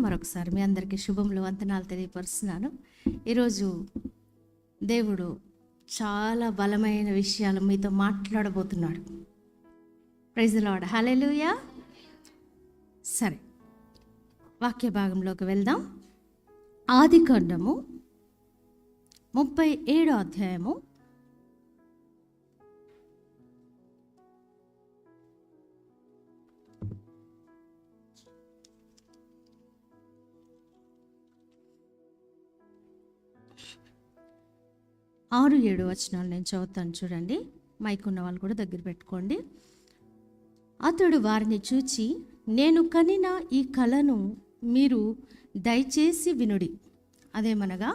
మరొకసారి మీ అందరికీ శుభములు వందనాలు తెలియపరుస్తున్నాను. ఈరోజు దేవుడు చాలా బలమైన విషయాలు మీతో మాట్లాడబోతున్నాడు. ప్రైజ్ ది లార్డ్, హల్లెలూయా. సరే, వాక్య భాగంలోకి వెళ్దాం. ఆదికాండము 37వ అధ్యాయము 6-7 వచనాలు నేను చదువుతాను, చూడండి. మైక్ ఉన్న వాళ్ళు కూడా దగ్గర పెట్టుకోండి. అతడు వారిని చూచి, నేను కనిన ఈ కలను మీరు దయచేసి వినుడి. అదేమనగా,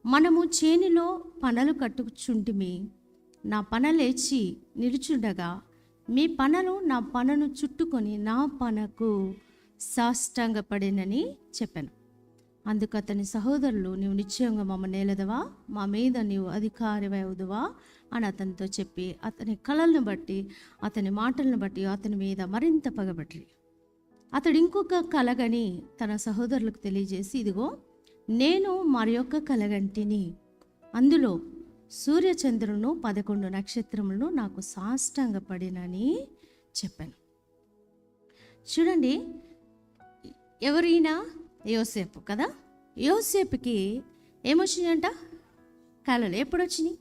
మనము చేనిలో పనలు కట్టుచుంటిమి. నా పన లేచి నిలుచుండగా మీ పనలు నా పనను చుట్టుకొని నా పనకు సాష్టాంగపడినని చెప్పాను. అందుకు అతని సహోదరులు, నీవు నిశ్చయంగా మమ్మల్ని నేలదవా, మా మీద నీవు అధికారివవుదువా అని అతనితో చెప్పి, అతని కళలను బట్టి అతని మాటలను బట్టి అతని మీద మరింత పగబట్టి, అతడు ఇంకొక కలగని తన సహోదరులకు తెలియజేసి, ఇదిగో నేను మరి యొక్క కలగంటిని, అందులో సూర్యచంద్రులను 11 నక్షత్రములను నాకు సాష్టాంగపడినని చెప్పాను. చూడండి, ఎవరైనా యోసేపు కదా. యోసేపుకి ఏమొచ్చినాయంట? కళలు. ఎప్పుడు వచ్చినాయి?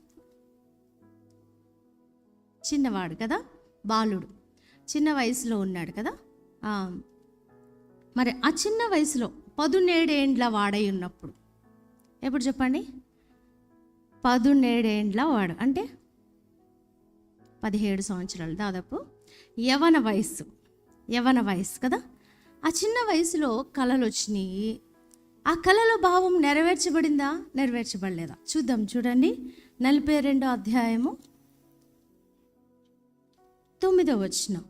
చిన్నవాడు కదా, బాలుడు, చిన్న వయసులో ఉన్నాడు కదా. మరి ఆ చిన్న వయసులో 17 ఏండ్ల వాడై ఉన్నప్పుడు, ఎప్పుడు చెప్పండి? 17 ఏండ్ల వాడు అంటే 17 సంవత్సరాలు, దాదాపు యవన వయసు కదా. ఆ చిన్న వయసులో కళలు వచ్చినాయి. ఆ కళలో భావం నెరవేర్చబడిందా, నెరవేర్చబడలేదా? చూద్దాం, చూడండి. 42వ అధ్యాయము 9వ వచనం.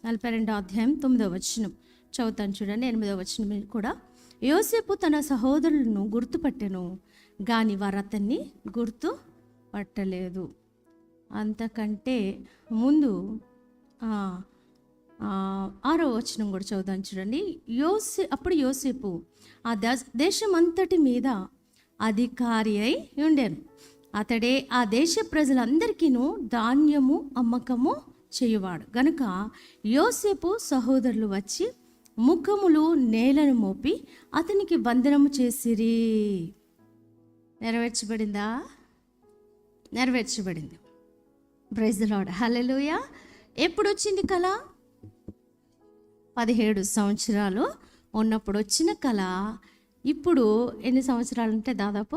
42వ అధ్యాయం 9వ వచనం చదువుతాను, చూడండి. 8వ వచనం కూడా, యోసేపు తన సహోదరులను గుర్తుపట్టెను, కానీ వారు అతన్ని గుర్తుపట్టలేదు. అంతకంటే ముందు 6వ వచనం కూడా చదువుదాం, చూడండి. అప్పుడు యోసేపు ఆ దేశం అంతటి మీద అధికారి అయి ఉండెను. అతడే ఆ దేశ ప్రజలందరికీను ధాన్యము అమ్మకము చేయువాడు గనుక యోసేపు సహోదరులు వచ్చి ముఖములు నేలను మోపి అతనికి వందనము చేసిరి. నెరవేర్చబడిందా? నెరవేర్చబడింది. ప్రైజ్ ది లార్డ్, హల్లెలూయా. ఎప్పుడు వచ్చింది కళ? 17 సంవత్సరాలు ఉన్నప్పుడు వచ్చిన కళ. ఇప్పుడు ఎన్ని సంవత్సరాలు అంటే దాదాపు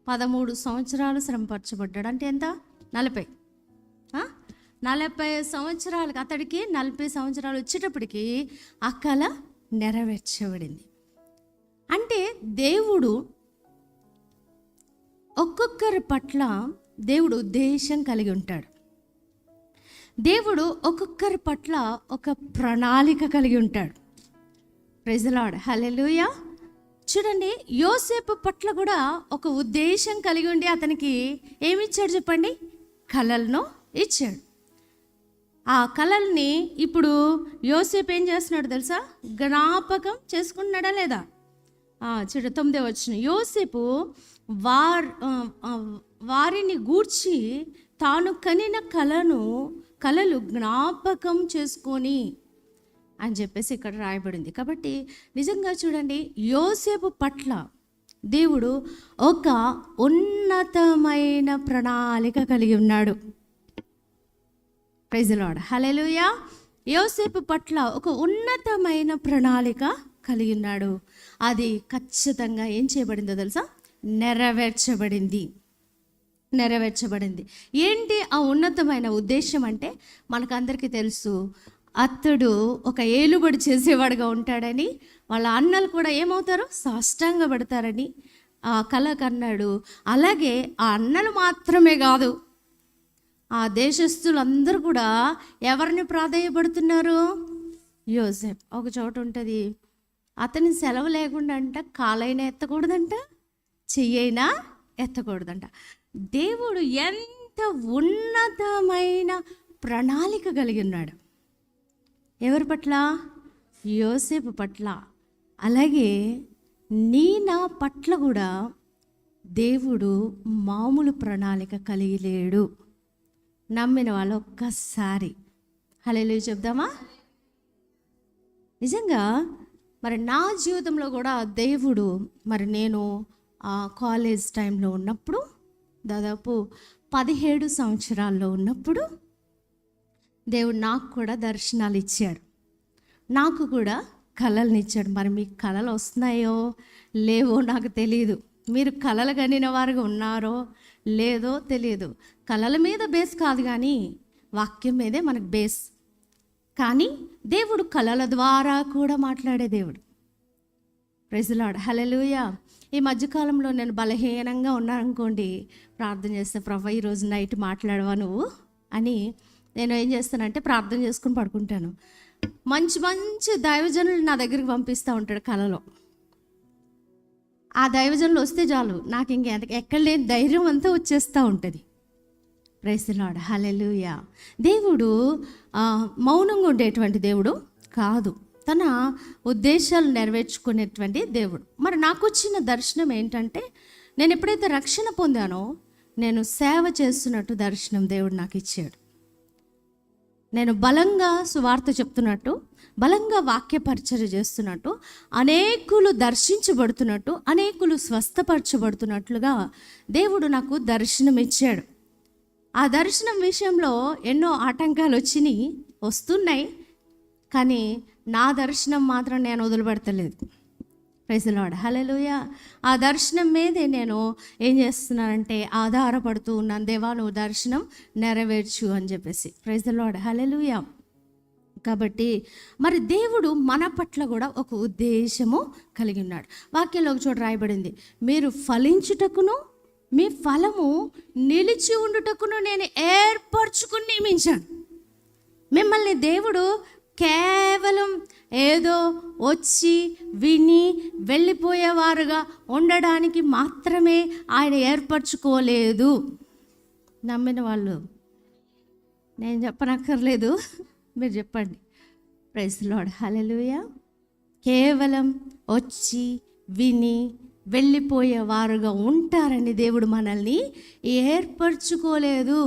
13 సంవత్సరాలు శ్రమపరచబడ్డాడు. అంటే ఎంత? 40 సంవత్సరాలకి, అతడికి 40 సంవత్సరాలు వచ్చేటప్పటికి ఆ కళ నెరవేర్చబడింది. అంటే దేవుడు ఒక్కొక్కరి పట్ల దేవుడు ఉద్దేశం కలిగి ఉంటాడు. దేవుడు ఒక్కొక్కరి పట్ల ఒక ప్రణాళిక కలిగి ఉంటాడు. ప్రైజ్ ది లార్డ్, హల్లెలూయా. చూడండి, యోసేపు పట్ల కూడా ఒక ఉద్దేశం కలిగి ఉండి అతనికి ఏమిచ్చాడు చెప్పండి? కళలను ఇచ్చాడు. ఆ కళల్ని ఇప్పుడు యోసేపు ఏం చేస్తున్నాడు తెలుసా? జ్ఞాపకం చేసుకుంటున్నాడా లేదా? చూడ 9వ వచనం, యోసేపు వారిని గూర్చి తాను కనిన కళలు జ్ఞాపకం చేసుకొని అని చెప్పేసి ఇక్కడ రాయబడింది. కాబట్టి నిజంగా చూడండి, యోసేపు పట్ల దేవుడు ఒక ఉన్నతమైన ప్రణాళిక కలిగి ఉన్నాడు. ప్రైజ్ ది లార్డ్, హల్లెలూయా. యోసేపు పట్ల ఒక ఉన్నతమైన ప్రణాళిక కలిగి ఉన్నాడు. అది ఖచ్చితంగా ఏం చేయబడిందో తెలుసా? నెరవేర్చబడింది. ఏంటి ఆ ఉన్నతమైన ఉద్దేశం అంటే? మనకందరికీ తెలుసు, అతడు ఒక ఏలుబడి చేసేవాడుగా ఉంటాడని, వాళ్ళ అన్నలు కూడా ఏమవుతారు? సాష్టాంగపడతారని ఆ కళ కన్నాడు. అలాగే ఆ అన్నలు మాత్రమే కాదు, ఆ దేశస్తులందరూ కూడా ఎవరిని ప్రాధేయపడుతున్నారు? యోసేపు. ఒక చోట ఉంటుంది, అతని సెలవు లేకుండా అంట కాలైనా ఎత్తకూడదంట, చెయ్యైనా ఎత్తకూడదంట. దేవుడు ఎంత ఉన్నతమైన ప్రణాళిక కలిగి ఉన్నాడు. ఎవరి పట్ల? యోసేపు పట్ల. అలాగే నా పట్ల కూడా దేవుడు మామూలు ప్రణాళిక కలిగి లేడు. నమ్మిన వాళ్ళు ఒక్కసారి హల్లెలూయా చెప్దామా? నిజంగా మరి నా జీవితంలో కూడా దేవుడు, మరి నేను కాలేజ్ టైంలో ఉన్నప్పుడు, దాదాపు 17 సంవత్సరాల్లో ఉన్నప్పుడు దేవుడు నాకు కూడా దర్శనాలు ఇచ్చాడు, నాకు కూడా కళలను ఇచ్చాడు. మరి మీకు కళలు వస్తున్నాయో లేవో నాకు తెలియదు. మీరు కళలు కనిన వారుగా ఉన్నారో లేదో తెలియదు. కళల మీద బేస్ కాదు, కానీ వాక్యం మీదే మనకు బేస్. కానీ దేవుడు కళల ద్వారా కూడా మాట్లాడే దేవుడు. ప్రైజ్ ది లార్డ్, హల్లెలూయా. ఈ మధ్యకాలంలో నేను బలహీనంగా ఉన్నాననుకోండి, ప్రార్థన చేస్తే ప్రభా ఈరోజు నైట్ మాట్లాడవా నువ్వు అని నేను ఏం చేస్తానంటే ప్రార్థన చేసుకుని పడుకుంటాను. మంచి మంచి దైవజనులు నా దగ్గరికి పంపిస్తూ ఉంటాడు కళలో. ఆ దైవజనులు వస్తే చాలు, నాకు ఎక్కడ లేని ధైర్యం అంతా వచ్చేస్తూ ఉంటుంది. ప్రైజ్ ది లార్డ్, హల్లెలూయా. దేవుడు మౌనంగా ఉండేటువంటి దేవుడు కాదు, తన ఉద్దేశాలు నెరవేర్చుకునేటువంటి దేవుడు. మరి నాకు వచ్చిన దర్శనం ఏంటంటే, నేను ఎప్పుడైతే రక్షణ పొందానో నేను సేవ చేస్తున్నట్టు దర్శనం దేవుడు నాకు ఇచ్చాడు. నేను బలంగా సువార్త చెప్తున్నట్టు, బలంగా వాక్య పరిచర్య చేస్తున్నట్టు, అనేకులు దర్శించబడుతున్నట్టు, అనేకులు స్వస్థపరచబడుతున్నట్లుగా దేవుడు నాకు దర్శనం ఇచ్చాడు. ఆ దర్శనం విషయంలో ఎన్నో ఆటంకాలు వస్తున్నాయి, కానీ నా దర్శనం మాత్రం నేను వదిలిపెడతలేదు. ప్రైజ్ ది లార్డ్, హల్లెలూయా. ఆ దర్శనం మీదే నేను ఏం చేస్తున్నానంటే ఆధారపడుతూ ఉన్నాను. దేవా నువ్వు దర్శనం నెరవేర్చు అని చెప్పేసి. ప్రైజ్ ది లార్డ్, హల్లెలూయా. కాబట్టి మరి దేవుడు మన పట్ల కూడా ఒక ఉద్దేశము కలిగి ఉన్నాడు. వాక్యంలో ఒక చోట రాయబడింది, మీరు ఫలించుటకును మీ ఫలము నిలిచి ఉండుటకును నేను ఏర్పరచుకుని నియమించాను. మిమ్మల్ని దేవుడు కేవలం ఏదో వచ్చి విని వెళ్ళిపోయేవారుగా ఉండడానికి మాత్రమే ఆయన ఏర్పరచుకోలేదు. నమ్మిన వాళ్ళు, నేను చెప్పనక్కర్లేదు, మీరు చెప్పండి. ప్రైజ్ ది లార్డ్, హల్లెలూయా. కేవలం వచ్చి విని వెళ్ళిపోయేవారుగా ఉంటారని దేవుడు మనల్ని ఏర్పరచుకోలేదు.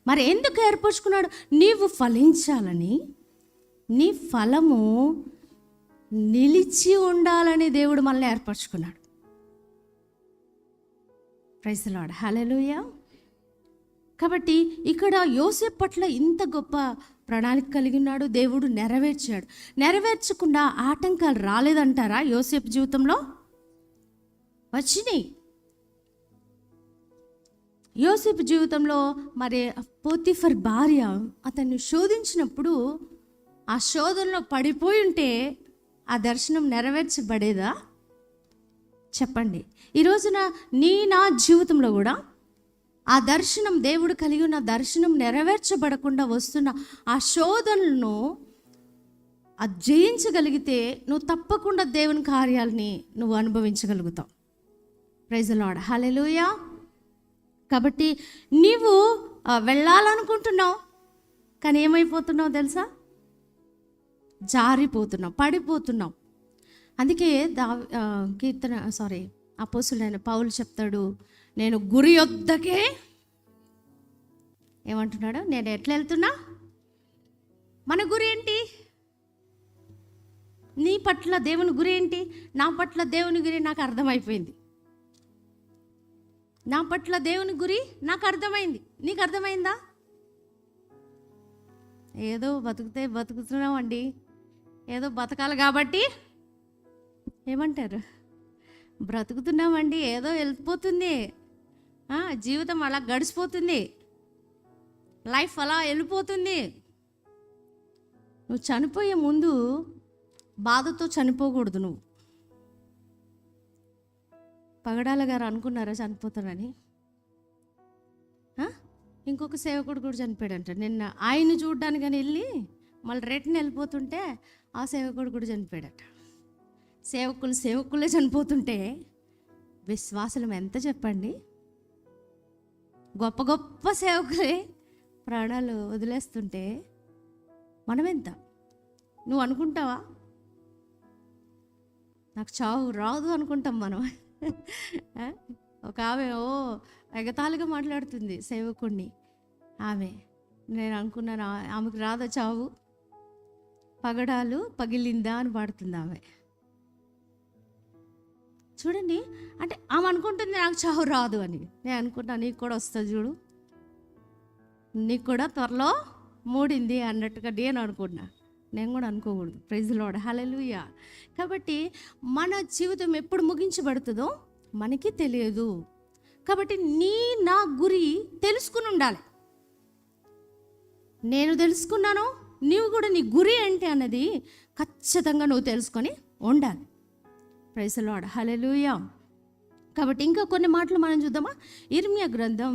మరి ఎందుకు ఏర్పరచుకున్నాడు? నీవు ఫలించాలని, నీ ఫలము నిలిచి ఉండాలని దేవుడు మనల్ని ఏర్పరచుకున్నాడు. ప్రైజ్ ది లార్డ్, హల్లెలూయా. కాబట్టి ఇక్కడ యోసేపు పట్ల ఇంత గొప్ప ప్రణాళిక కలిగి ఉన్నాడు, దేవుడు నెరవేర్చాడు. నెరవేర్చకుండా ఆటంకాలు రాలేదంటారా? యోసేపు జీవితంలో వచ్చినాయి. యోసేపు జీవితంలో మరి పోతిఫర్ భార్య అతన్ని శోధించినప్పుడు ఆ శోధనలో పడిపోయి ఉంటే ఆ దర్శనం నెరవేర్చబడేదా? చెప్పండి. ఈ రోజున నా జీవితంలో కూడా ఆ దర్శనం, దేవుడు కలిగి ఉన్న దర్శనం నెరవేర్చబడకుండా వస్తున్న ఆ శోధనలను జయించగలిగితే నువ్వు తప్పకుండా దేవుని కార్యాలని నువ్వు అనుభవించగలుగుతావు. ప్రైజ్ ది లార్డ్, హల్లెలూయా. కాబట్టి నీవు వెళ్ళాలనుకుంటున్నావు, కానీ ఏమైపోతున్నావు తెలుసా? జారిపోతున్నావు, పడిపోతున్నావు. అందుకే అపోస్తలుడైన పౌలు చెప్తాడు, నేను గురి యొద్దకే ఏమంటున్నాడు? నేను ఎట్లా వెళ్తున్నా? మన గురి ఏంటి? నీ పట్ల దేవుని గురి ఏంటి? నా పట్ల దేవుని గురి నాకు అర్థమైపోయింది. నా పట్ల దేవుని గురి నాకు అర్థమైంది. నీకు అర్థమైందా? ఏదో బతుకుతున్నామండి, ఏదో బతకాలి కాబట్టి ఏమంటారు, బ్రతుకుతున్నామండి, ఏదో వెళ్ళిపోతుంది, జీవితం అలా గడిచిపోతుంది, లైఫ్ అలా వెళ్ళిపోతుంది. నువ్వు చనిపోయే ముందు బాధతో చనిపోకూడదు. నువ్వు పగడాల గారు అనుకున్నారా చనిపోతానని? ఇంకొక సేవకుడు కూడా చనిపోయాడంట నిన్న. ఆయన చూడ్డానికని వెళ్ళి మళ్ళీ రిటర్న్ వెళ్ళిపోతుంటే ఆ సేవకుడు కూడా చనిపోయాడట. సేవకులే చనిపోతుంటే విశ్వాసులం ఎంత చెప్పండి? గొప్ప గొప్ప సేవకులే ప్రాణాలు వదిలేస్తుంటే మనం ఎంత? నువ్వు అనుకుంటావా? నాకు చావు రాదు అనుకుంటాం మనం. ఒక ఆమె ఎగతాళిగా మాట్లాడుతుంది సేవకుడిని. నేను అనుకున్నాను ఆమెకు రాదా చావు, పగడాలు పగిలిందా అని పాడుతుంది ఆమె. చూడండి, అంటే ఆమె అనుకుంటుంది నాకు చావు రాదు అని. నేను అనుకుంటా నీకు కూడా వస్తుంది చూడు, నీకు కూడా త్వరలో మూడింది అన్నట్టుగా నేను అనుకుంటున్నా. నేను కూడా అనుకోకూడదు. ప్రైజ్ ది లార్డ్, హల్లెలూయా. కాబట్టి మన జీవితం ఎప్పుడు ముగించబడుతుందో మనకి తెలియదు. కాబట్టి నా గురి తెలుసుకుని ఉండాలి. నేను తెలుసుకున్నాను, నీవు కూడా నీ గురి ఏంటి అన్నది ఖచ్చితంగా నువ్వు తెలుసుకొని ఉండాలి. ప్రైజ్ ది లార్డ్, హల్లెలూయా. కాబట్టి ఇంకా కొన్ని మాటలు మనం చూద్దామా. ఇర్మియా గ్రంథం